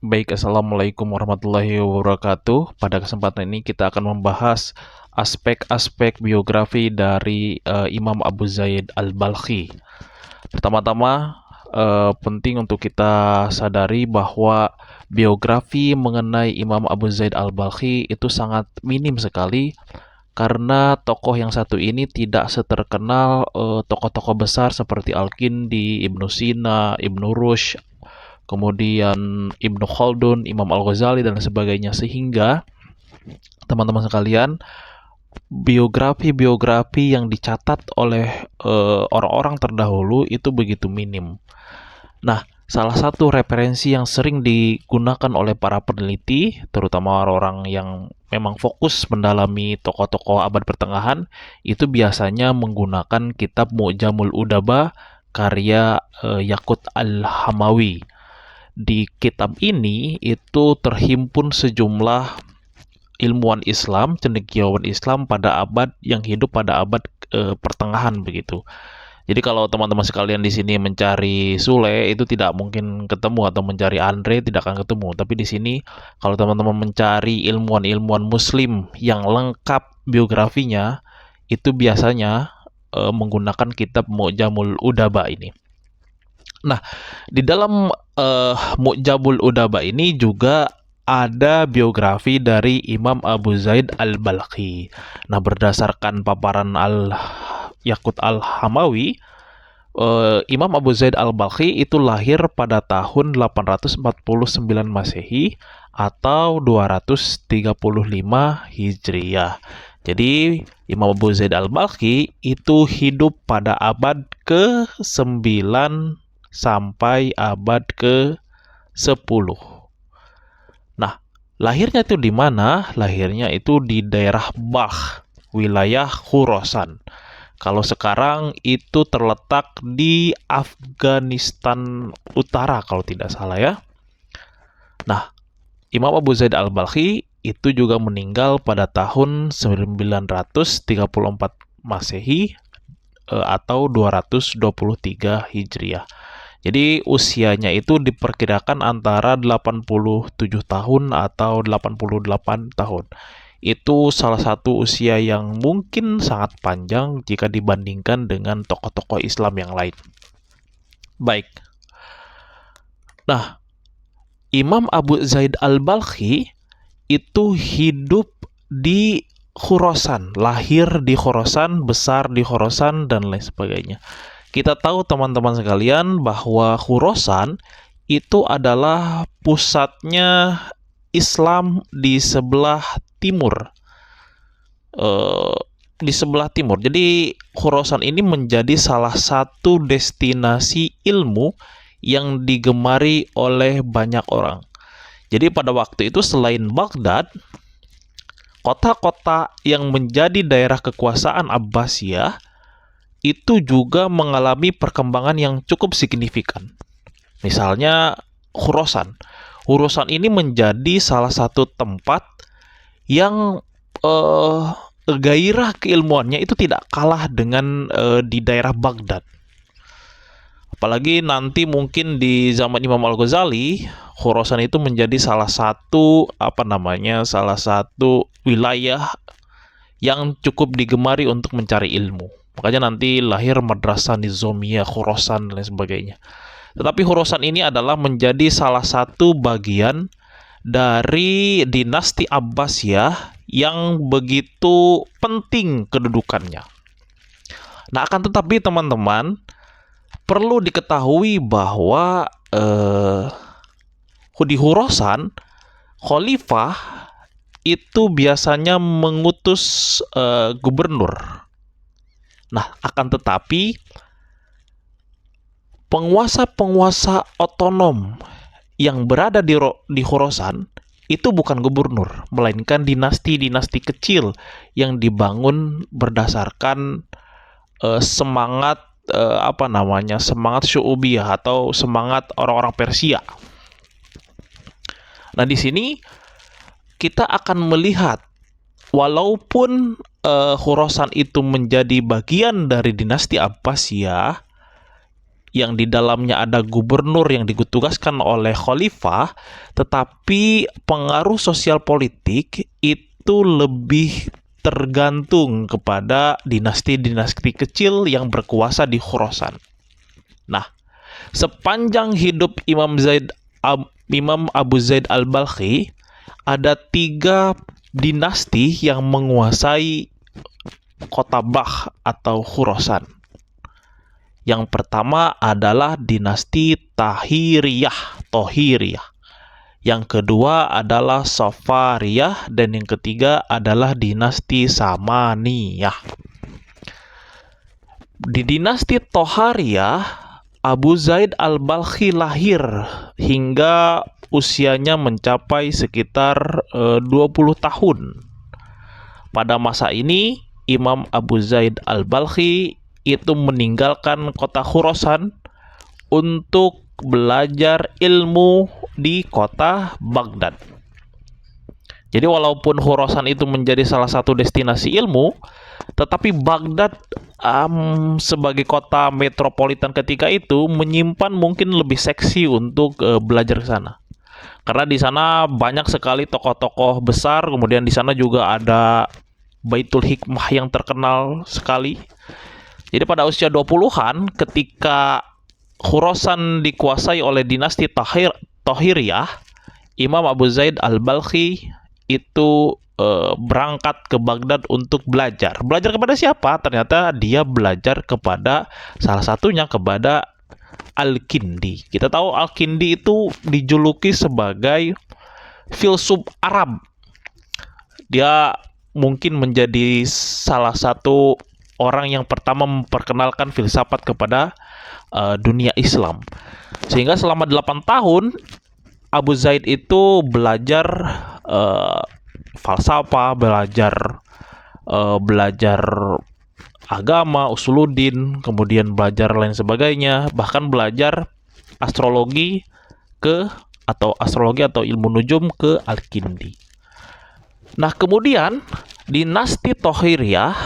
Baik, Assalamualaikum warahmatullahi wabarakatuh. Pada kesempatan ini kita akan membahas aspek-aspek biografi dari Imam Abu Zaid Al-Balkhi. Pertama-tama, penting untuk kita sadari bahwa biografi mengenai Imam Abu Zaid Al-Balkhi itu sangat minim sekali karena tokoh yang satu ini tidak seterkenal tokoh-tokoh besar seperti Al-Kindi, Ibnu Sina, Ibnu Rushd, kemudian Ibnu Khaldun, Imam Al-Ghazali, dan sebagainya. Sehingga teman-teman sekalian, biografi-biografi yang dicatat oleh orang-orang terdahulu itu begitu minim. Nah, salah satu referensi yang sering digunakan oleh para peneliti, terutama orang-orang yang memang fokus mendalami tokoh-tokoh abad pertengahan, itu biasanya menggunakan kitab Mu'jamul Udaba karya Yaqut Al-Hamawi. Di kitab ini itu terhimpun sejumlah ilmuwan Islam, cendekiawan Islam pada abad yang hidup pada abad pertengahan begitu. Jadi kalau teman-teman sekalian di sini mencari Sule itu tidak mungkin ketemu, atau mencari Andre tidak akan ketemu. Tapi di sini kalau teman-teman mencari ilmuwan-ilmuwan Muslim yang lengkap biografinya, itu biasanya menggunakan kitab Mu'jamul Udaba ini. Nah, di dalam Mu'jamul Udaba ini juga ada biografi dari Imam Abu Zaid Al-Balkhi. Nah, berdasarkan paparan Yaqut Al-Hamawi, Imam Abu Zaid Al-Balkhi itu lahir pada tahun 849 Masehi atau 235 Hijriyah. Jadi, Imam Abu Zaid Al-Balkhi itu hidup pada abad ke-9 sampai abad ke-10. Nah, lahirnya itu di mana? Lahirnya itu di daerah Balkh, wilayah Khurasan. Kalau sekarang itu terletak di Afghanistan Utara kalau tidak salah ya. Nah, Imam Abu Zaid Al-Balkhi itu juga meninggal pada tahun 934 Masehi atau 223 Hijriah. Jadi usianya itu diperkirakan antara 87 tahun atau 88 tahun. Itu salah satu usia yang mungkin sangat panjang jika dibandingkan dengan tokoh-tokoh Islam yang lain. Baik. Nah, Imam Abu Zaid Al-Balkhi itu hidup di Khurasan, lahir di Khurasan, besar di Khurasan, dan lain sebagainya. Kita tahu teman-teman sekalian bahwa Khurasan itu adalah pusatnya Islam di sebelah timur. Jadi Khurasan ini menjadi salah satu destinasi ilmu yang digemari oleh banyak orang. Jadi pada waktu itu selain Baghdad, kota-kota yang menjadi daerah kekuasaan Abbasiyah itu juga mengalami perkembangan yang cukup signifikan. Misalnya Khurasan. Khurasan ini menjadi salah satu tempat yang gairah keilmuannya itu tidak kalah dengan di daerah Baghdad. Apalagi nanti mungkin di zaman Imam Al-Ghazali, Khurasan itu menjadi salah satu salah satu wilayah yang cukup digemari untuk mencari ilmu. Makanya nanti lahir Madrasah Nizamiyah Khurasan dan lain sebagainya. Tetapi Khurasan ini adalah menjadi salah satu bagian dari dinasti Abbasiyah yang begitu penting kedudukannya. Nah, akan tetapi teman-teman, perlu diketahui bahwa di Khurasan, khalifah itu biasanya mengutus gubernur. Nah, akan tetapi penguasa-penguasa otonom yang berada di Khurasan itu bukan gubernur, melainkan dinasti-dinasti kecil yang dibangun berdasarkan semangat semangat syu'ubiyah atau semangat orang-orang Persia. Nah, di sini kita akan melihat walaupun Khurasan itu menjadi bagian dari dinasti Abbasiyah, yang di dalamnya ada gubernur yang ditugaskan oleh khalifah, tetapi pengaruh sosial politik itu lebih tergantung kepada dinasti-dinasti kecil yang berkuasa di Khurasan. Nah, sepanjang hidup Imam Abu Zaid al-Balkhi, ada 3 dinasti yang menguasai kota Balkh atau Khurasan. Yang pertama adalah dinasti Tohiriyah. Yang kedua adalah Safariyah, dan yang ketiga adalah dinasti Samaniyah. Di dinasti Tohariyah, Abu Zaid al-Balkhi lahir hingga usianya mencapai sekitar 20 tahun. Pada masa ini, Imam Abu Zaid al-Balkhi itu meninggalkan kota Khurasan untuk belajar ilmu di kota Baghdad. Jadi walaupun Khurasan itu menjadi salah satu destinasi ilmu, tetapi Baghdad sebagai kota metropolitan ketika itu menyimpan mungkin lebih seksi untuk belajar ke sana. Karena di sana banyak sekali tokoh-tokoh besar, kemudian di sana juga ada Baitul Hikmah yang terkenal sekali. Jadi pada usia 20-an ketika Khurasan dikuasai oleh dinasti Tohiriyah, Imam Abu Zaid al-Balkhi itu berangkat ke Baghdad untuk belajar. Belajar kepada siapa? Ternyata dia belajar kepada salah satunya kepada Al-Kindi. Kita tahu Al-Kindi itu dijuluki sebagai filsuf Arab. Dia mungkin menjadi salah satu orang yang pertama memperkenalkan filsafat kepada dunia Islam. Sehingga selama 8 tahun Abu Zaid itu belajar falsafah, belajar agama, usuluddin, kemudian belajar lain sebagainya, bahkan belajar astrologi atau ilmu nujum ke Al-Kindi. Nah, kemudian dinasti Tohiriyah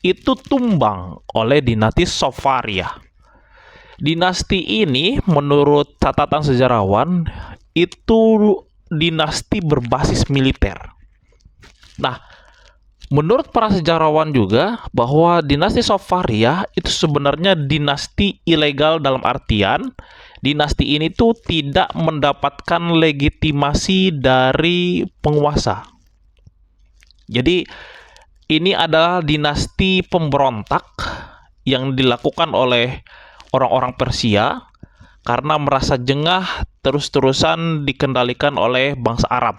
itu tumbang oleh dinasti Safariyah. Dinasti ini menurut catatan sejarawan itu dinasti berbasis militer. Nah, menurut para sejarawan juga bahwa dinasti Safariyah itu sebenarnya dinasti ilegal, dalam artian dinasti ini tuh tidak mendapatkan legitimasi dari penguasa. Jadi ini adalah dinasti pemberontak yang dilakukan oleh orang-orang Persia karena merasa jengah terus-terusan dikendalikan oleh bangsa Arab.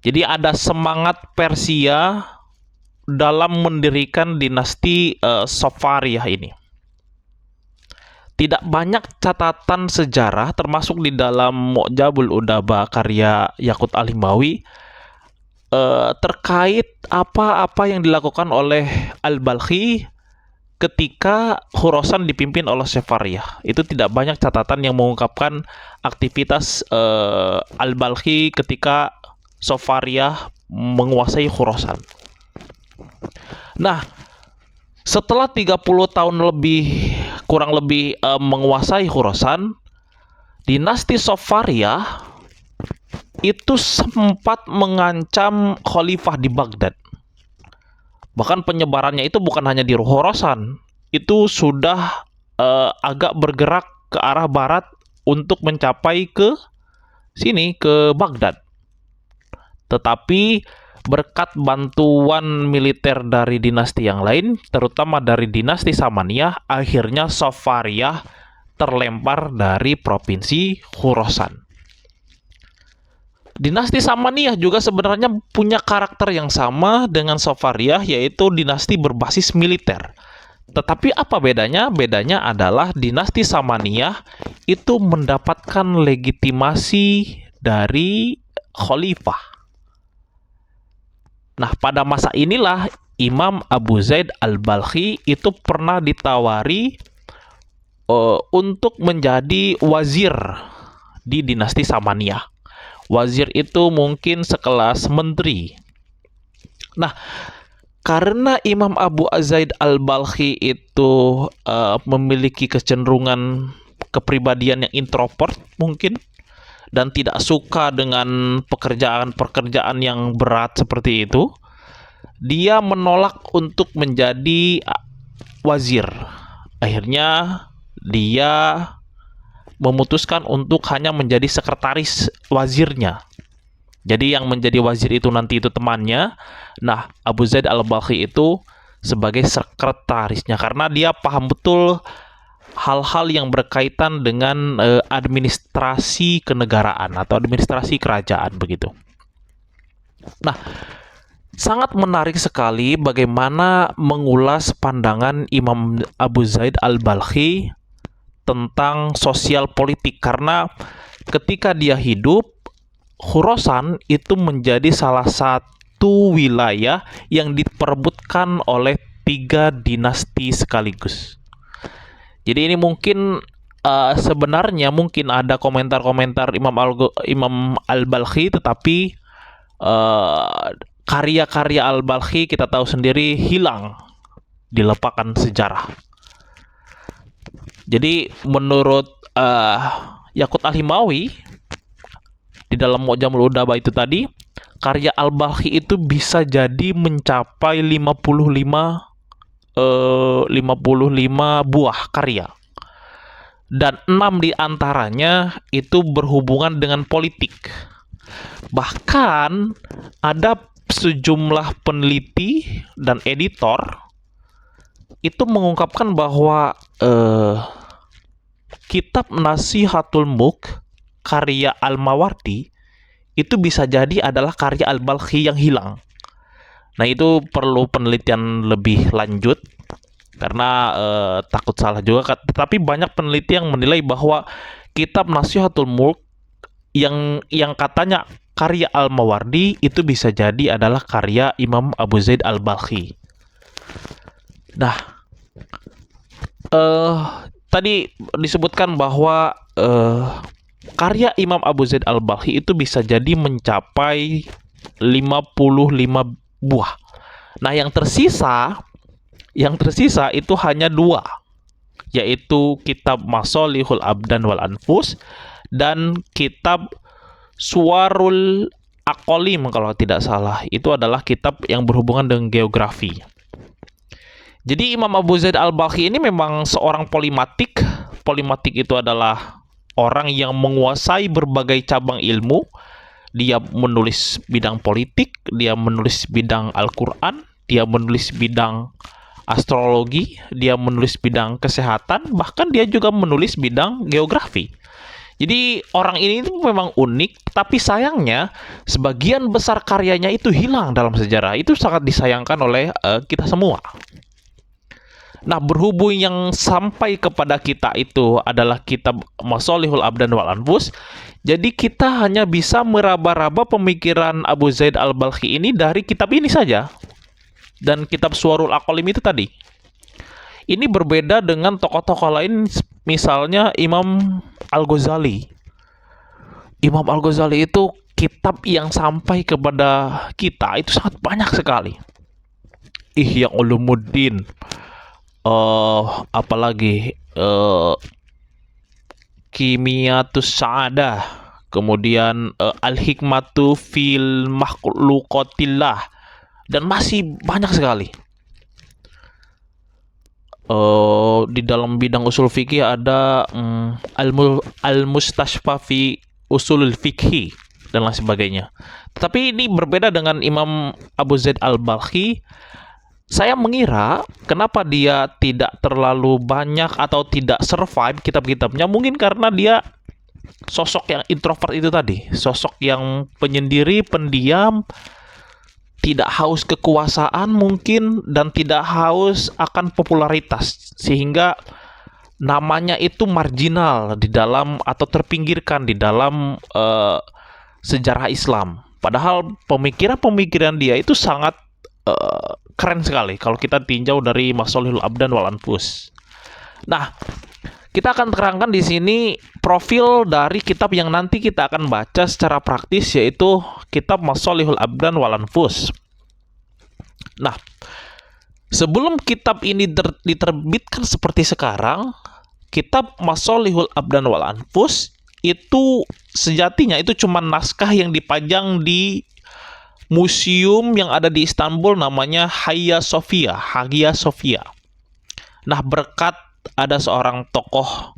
Jadi ada semangat Persia dalam mendirikan dinasti Safariyah ini. Tidak banyak catatan sejarah termasuk di dalam Mu'jamul Udaba karya Yaqut Al-Himawi terkait apa-apa yang dilakukan oleh Al-Balkhi ketika Khurasan dipimpin oleh Safariyah. Itu tidak banyak catatan yang mengungkapkan aktivitas Al-Balkhi ketika Safariyah menguasai Khurasan. Nah, setelah 30 tahun kurang lebih menguasai Khurasan, dinasti Safariyah itu sempat mengancam khalifah di Baghdad. Bahkan penyebarannya itu bukan hanya di Khurasan, itu sudah agak bergerak ke arah barat untuk mencapai ke sini, ke Baghdad. Tetapi berkat bantuan militer dari dinasti yang lain, terutama dari dinasti Samaniyah, akhirnya Safariyah terlempar dari provinsi Khurasan. Dinasti Samaniyah juga sebenarnya punya karakter yang sama dengan Safariyah, yaitu dinasti berbasis militer. Tetapi apa bedanya? Bedanya adalah dinasti Samaniyah itu mendapatkan legitimasi dari khalifah. Nah, pada masa inilah Imam Abu Zaid al-Balkhi itu pernah ditawari untuk menjadi wazir di dinasti Samaniyah. Wazir itu mungkin sekelas menteri. Nah, Karena Imam Abu Zaid Al-Balkhi itu memiliki kecenderungan kepribadian yang introvert mungkin, dan tidak suka dengan pekerjaan-pekerjaan yang berat seperti itu, dia menolak untuk menjadi wazir. Akhirnya dia memutuskan untuk hanya menjadi sekretaris wazirnya. Jadi yang menjadi wazir itu nanti itu temannya. Nah, Abu Zaid Al-Balkhi itu sebagai sekretarisnya karena dia paham betul hal-hal yang berkaitan dengan administrasi kenegaraan atau administrasi kerajaan begitu. Nah, sangat menarik sekali bagaimana mengulas pandangan Imam Abu Zaid Al-Balkhi tentang sosial politik, karena ketika dia hidup, Khurasan itu menjadi salah satu wilayah yang diperebutkan oleh 3 dinasti sekaligus. Jadi ini mungkin sebenarnya mungkin ada komentar-komentar Imam Al-Balkhi, tetapi karya-karya Al-Balkhi kita tahu sendiri hilang, dilupakan sejarah. Jadi menurut Yaqut Al-Himawi di dalam Mu'jamul Udaba itu tadi, karya Al-Balkhi itu bisa jadi mencapai 55 buah karya. Dan 6 diantaranya itu berhubungan dengan politik. Bahkan ada sejumlah peneliti dan editor itu mengungkapkan bahwa kitab Nasihatul Mulk karya Al-Mawardi itu bisa jadi adalah karya Al-Balkhi yang hilang. Nah, itu perlu penelitian lebih lanjut karena takut salah juga. Tetapi banyak peneliti yang menilai bahwa kitab Nasihatul Mulk yang katanya karya Al-Mawardi itu bisa jadi adalah karya Imam Abu Zaid Al-Balkhi. Nah, tadi disebutkan bahwa karya Imam Abu Zaid Al-Balkhi itu bisa jadi mencapai 55 buah. Nah, yang tersisa itu hanya 2, yaitu kitab Masalihul Abdan wal Anfus dan kitab Suwarul Aqalim kalau tidak salah. Itu adalah kitab yang berhubungan dengan geografi. Jadi Imam Abu Zaid Al-Balkhi ini memang seorang polimatik. Polimatik itu adalah orang yang menguasai berbagai cabang ilmu. Dia menulis bidang politik, dia menulis bidang Al-Quran, dia menulis bidang astrologi, dia menulis bidang kesehatan, bahkan dia juga menulis bidang geografi. Jadi orang ini itu memang unik, tapi sayangnya sebagian besar karyanya itu hilang dalam sejarah. Itu sangat disayangkan oleh kita semua. Nah, berhubung yang sampai kepada kita itu adalah kitab Masalihul Abdan wal Anfus, jadi kita hanya bisa meraba-raba pemikiran Abu Zaid Al-Balkhi ini dari kitab ini saja. Dan kitab Suwarul Aqalim itu tadi. Ini berbeda dengan tokoh-tokoh lain, misalnya Imam Al-Ghazali. Imam Al-Ghazali itu kitab yang sampai kepada kita itu sangat banyak sekali. Ihya Ulumuddin, apalagi Kimiyatus Sa'adah, kemudian Al-Hikmatu fil Makhluqatillah, dan masih banyak sekali. Di dalam bidang usul fikih ada Al-Mustashfa fi Usulul Fikhi dan lain sebagainya. Tetapi ini berbeda dengan Imam Abu Zaid Al-Balkhi. Saya mengira kenapa dia tidak terlalu banyak atau tidak survive kitab-kitabnya, mungkin karena dia sosok yang introvert itu tadi, sosok yang penyendiri, pendiam, tidak haus kekuasaan mungkin, dan tidak haus akan popularitas, sehingga namanya itu marginal di dalam atau terpinggirkan di dalam sejarah Islam. Padahal pemikiran-pemikiran dia itu sangat keren sekali kalau kita tinjau dari Masalihul Abdan wal Anfus. Nah, kita akan terangkan di sini profil dari kitab yang nanti kita akan baca secara praktis, yaitu kitab Masalihul Abdan wal Anfus. Nah, Sebelum kitab ini diterbitkan seperti sekarang, kitab Masolihul Abdan wal Anfus itu sejatinya itu cuma naskah yang dipajang di museum yang ada di Istanbul, namanya Hagia Sophia. Hagia Sophia. Nah, berkat ada seorang tokoh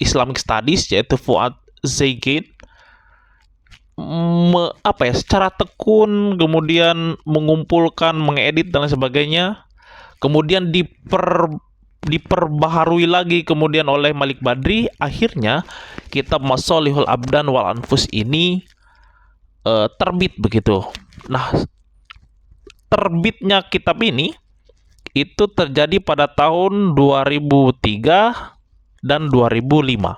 Islamic Studies yaitu Fuad Zaygin, secara tekun kemudian mengumpulkan, mengedit dan lain sebagainya, kemudian diperbaharui lagi kemudian oleh Malik Badri. Akhirnya kitab Masolihul Abdan wal Anfus ini terbit begitu. Nah, terbitnya kitab ini itu terjadi pada tahun 2003 dan 2005.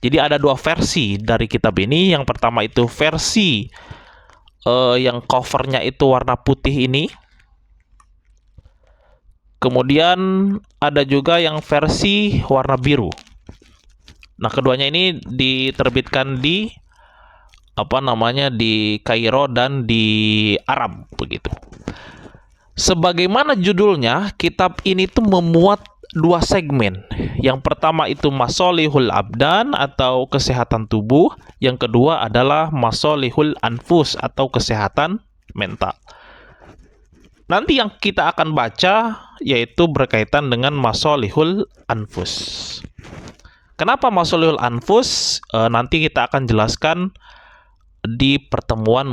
Jadi ada dua versi dari kitab ini. Yang pertama itu versi yang covernya itu warna putih ini. Kemudian ada juga yang versi warna biru. Nah, keduanya ini diterbitkan di di Kairo dan di Arab begitu. Sebagaimana judulnya, kitab ini tuh memuat dua segmen. Yang pertama itu Masolihul Abdan atau kesehatan tubuh, yang kedua adalah Masolihul Anfus atau kesehatan mental. Nanti yang kita akan baca yaitu berkaitan dengan Masolihul Anfus. Kenapa Masolihul Anfus? Nanti kita akan jelaskan di pertemuan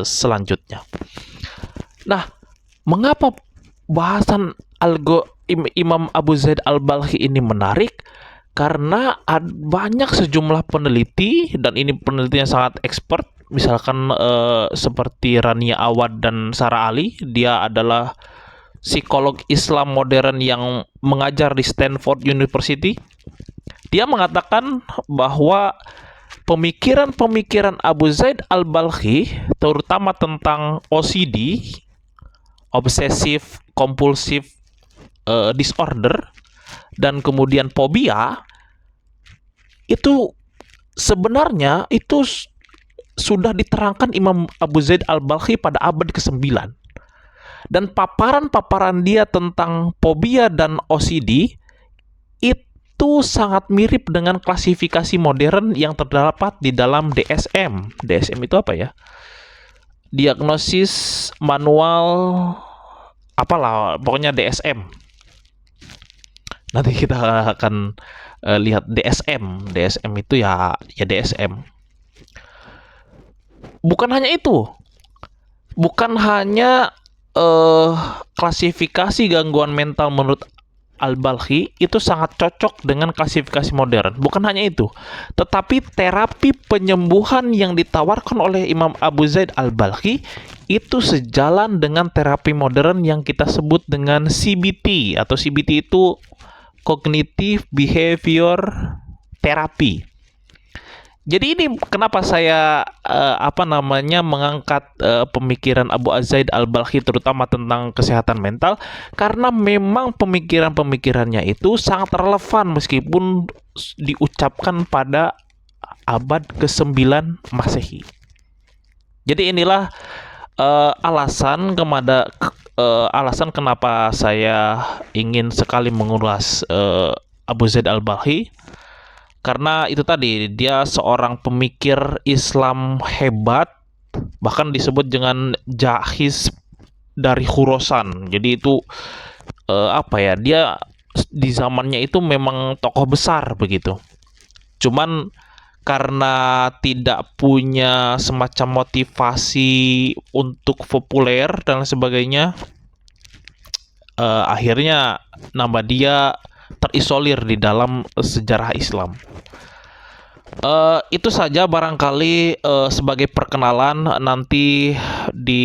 selanjutnya. Nah, mengapa bahasan Imam Abu Zaid Al-Balkhi ini menarik? Karena banyak sejumlah peneliti, dan ini penelitinya sangat expert. Misalkan seperti Rania Awad dan Sarah Ali, dia adalah psikolog Islam modern yang mengajar di Stanford University. Dia mengatakan bahwa pemikiran-pemikiran Abu Zaid Al-Balkhi, terutama tentang OCD, obsessive compulsive disorder, dan kemudian fobia, itu sebenarnya itu sudah diterangkan Imam Abu Zaid Al-Balkhi pada abad ke-9. Dan paparan-paparan dia tentang fobia dan OCD itu sangat mirip dengan klasifikasi modern yang terdapat di dalam DSM. DSM itu apa ya? Diagnosis manual apalah, pokoknya DSM. Nanti kita akan lihat DSM. DSM itu ya DSM. Bukan hanya itu. Bukan hanya klasifikasi gangguan mental menurut Al-Balkhi itu sangat cocok dengan klasifikasi modern. Bukan hanya itu, tetapi terapi penyembuhan yang ditawarkan oleh Imam Abu Zaid Al-Balkhi itu sejalan dengan terapi modern yang kita sebut dengan CBT, atau CBT itu Cognitive Behavior Therapy. Jadi ini kenapa saya mengangkat pemikiran Abu Zaid Al-Balkhi terutama tentang kesehatan mental, karena memang pemikiran-pemikirannya itu sangat relevan meskipun diucapkan pada abad ke-9 Masehi. Jadi inilah alasan kenapa saya ingin sekali mengulas Abu Zaid Al-Balkhi. Karena itu tadi, dia seorang pemikir Islam hebat, bahkan disebut dengan Jahiz dari Khurasan. Jadi itu dia di zamannya itu memang tokoh besar begitu. Cuman karena tidak punya semacam motivasi untuk populer dan sebagainya, akhirnya nama dia terisolir di dalam sejarah Islam. Itu saja barangkali sebagai perkenalan. Nanti di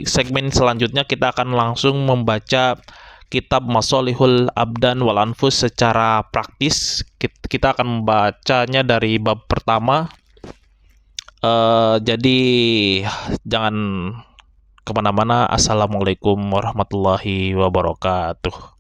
segmen selanjutnya kita akan langsung membaca kitab Masolihul Abdan wal Anfus secara praktis. Kita akan membacanya dari bab pertama. Jadi jangan kemana-mana. Assalamualaikum warahmatullahi wabarakatuh.